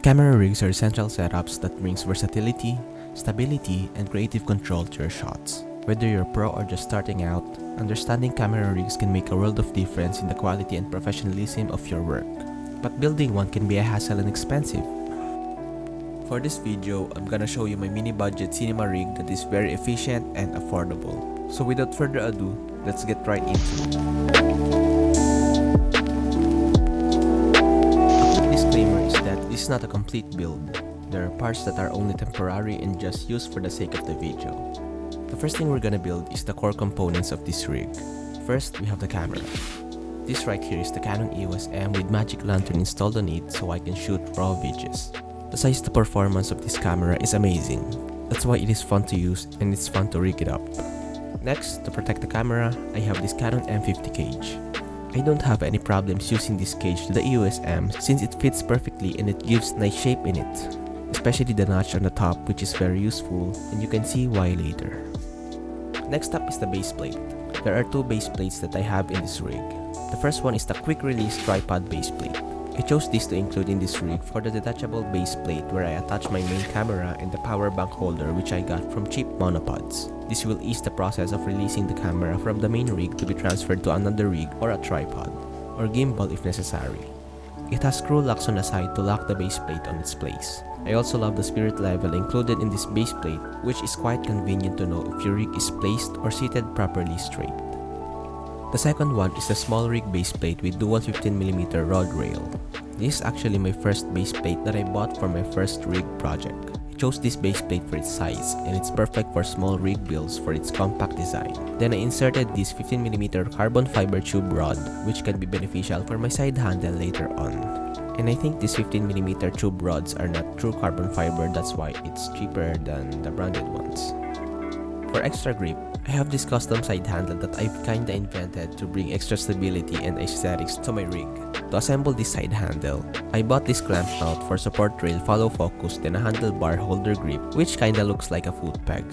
Camera rigs are essential setups that brings versatility, stability, and creative control to your shots. Whether you're a pro or just starting out, understanding camera rigs can make a world of difference in the quality and professionalism of your work. But building one can be a hassle and expensive. For this video, I'm gonna show you my mini-budget cinema rig that is very efficient and affordable. So without further ado, let's get right into it. A quick disclaimer is that this is not a complete build. There are parts that are only temporary and just used for the sake of the video. The first thing we're gonna build is the core components of this rig. First, we have the camera. This right here is the Canon EOS M with magic lantern installed on it so I can shoot raw videos. The size to performance of this camera is amazing. That's why it is fun to use and it's fun to rig it up. Next, to protect the camera, I have this Canon M50 cage. I don't have any problems using this cage to the EOS M since it fits perfectly and it gives nice shape in it. Especially the notch on the top, which is very useful, and you can see why later. Next up is the base plate. There are two base plates that I have in this rig. The first one is the quick release tripod base plate. I chose this to include in this rig for the detachable base plate where I attach my main camera and the power bank holder which I got from cheap monopods. This will ease the process of releasing the camera from the main rig to be transferred to another rig or a tripod, or gimbal if necessary. It has screw locks on the side to lock the base plate on its place. I also love the spirit level included in this base plate, which is quite convenient to know if your rig is placed or seated properly straight. The second one is the small rig base plate with dual 15mm rod rail. This is actually my first base plate that I bought for my first rig project. I chose this base plate for its size and it's perfect for small rig builds for its compact design. Then I inserted this 15mm carbon fiber tube rod which can be beneficial for my side handle later on. And I think these 15mm tube rods are not true carbon fiber, that's why it's cheaper than the branded ones. For extra grip, I have this custom side handle that I've kinda invented to bring extra stability and aesthetics to my rig. To assemble this side handle, I bought this clamp mount for support rail follow focus then a handlebar holder grip which kinda looks like a foot peg.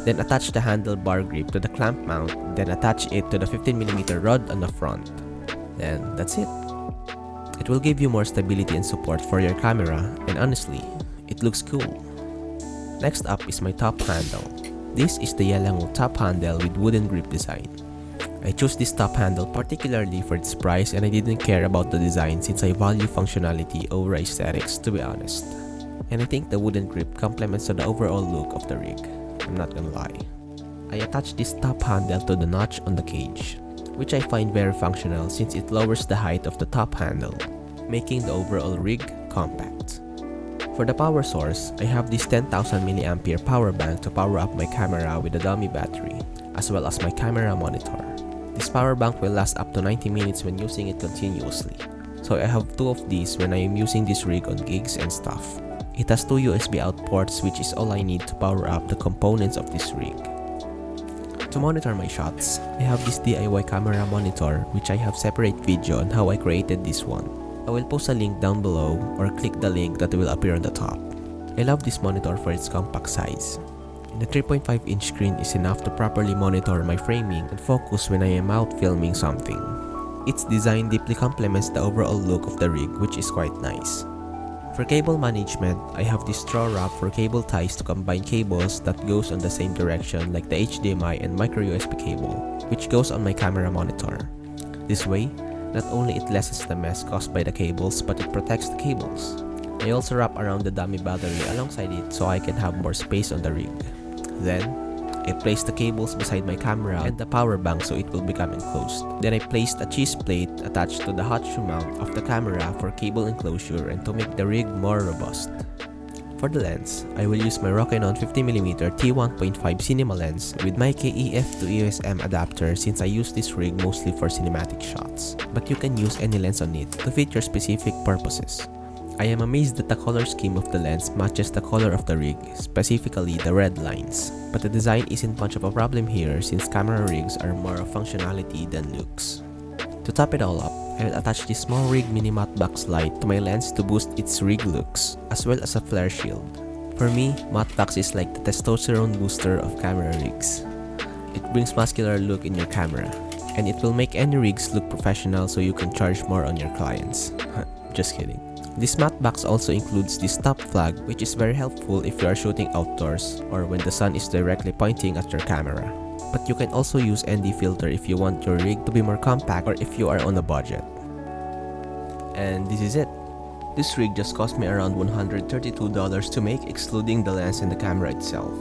Then attach the handlebar grip to the clamp mount, then attach it to the 15mm rod on the front. Then that's it. It will give you more stability and support for your camera, and honestly, it looks cool. Next up is my top handle. This is the Yalango top handle with wooden grip design. I chose this top handle particularly for its price and I didn't care about the design since I value functionality over aesthetics, to be honest. And I think the wooden grip complements the overall look of the rig, I'm not gonna lie. I attached this top handle to the notch on the cage, which I find very functional since it lowers the height of the top handle, making the overall rig compact. For the power source, I have this 10,000 mAh power bank to power up my camera with a dummy battery, as well as my camera monitor. This power bank will last up to 90 minutes when using it continuously, so I have two of these when I am using this rig on gigs and stuff. It has two USB out ports which is all I need to power up the components of this rig. To monitor my shots, I have this DIY camera monitor which I have separate video on how I created this one. I will post a link down below or click the link that will appear on the top. I love this monitor for its compact size. The 3.5-inch screen is enough to properly monitor my framing and focus when I am out filming something. Its design deeply complements the overall look of the rig which is quite nice. For cable management, I have this straw wrap for cable ties to combine cables that goes on the same direction like the HDMI and micro USB cable, which goes on my camera monitor. This way, not only it lessens the mess caused by the cables but it protects the cables. I also wrap around the dummy battery alongside it so I can have more space on the rig. Then, I placed the cables beside my camera and the power bank so it will become enclosed. Then I placed a cheese plate attached to the hot shoe mount of the camera for cable enclosure and to make the rig more robust. For the lens, I will use my Canon 50mm t1.5 cinema lens with my KEF to EOS M adapter since I use this rig mostly for cinematic shots. But you can use any lens on it to fit your specific purposes. I am amazed that the color scheme of the lens matches the color of the rig, specifically the red lines. But the design isn't much of a problem here since camera rigs are more of functionality than looks. To top it all up, I will attach this small rig mini matte box light to my lens to boost its rig looks, as well as a flare shield. For me, matte box is like the testosterone booster of camera rigs. It brings muscular look in your camera, and it will make any rigs look professional so you can charge more on your clients. Just kidding. This matte box also includes the stop flag, which is very helpful if you are shooting outdoors or when the sun is directly pointing at your camera. But you can also use ND filter if you want your rig to be more compact or if you are on a budget. And this is it. This rig just cost me around $132 to make, excluding the lens and the camera itself.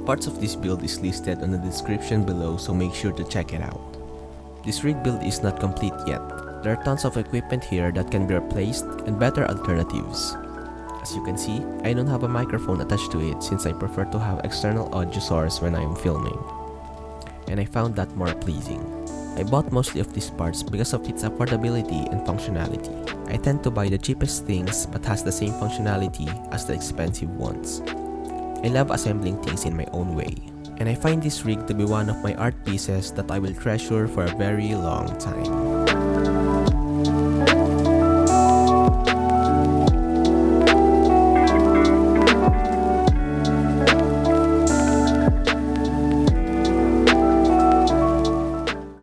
Parts of this build is listed on the description below, so make sure to check it out. This rig build is not complete yet. There are tons of equipment here that can be replaced and better alternatives. As you can see, I don't have a microphone attached to it since I prefer to have external audio source when I am filming. And I found that more pleasing. I bought mostly of these parts because of its affordability and functionality. I tend to buy the cheapest things but has the same functionality as the expensive ones. I love assembling things in my own way, and I find this rig to be one of my art pieces that I will treasure for a very long time.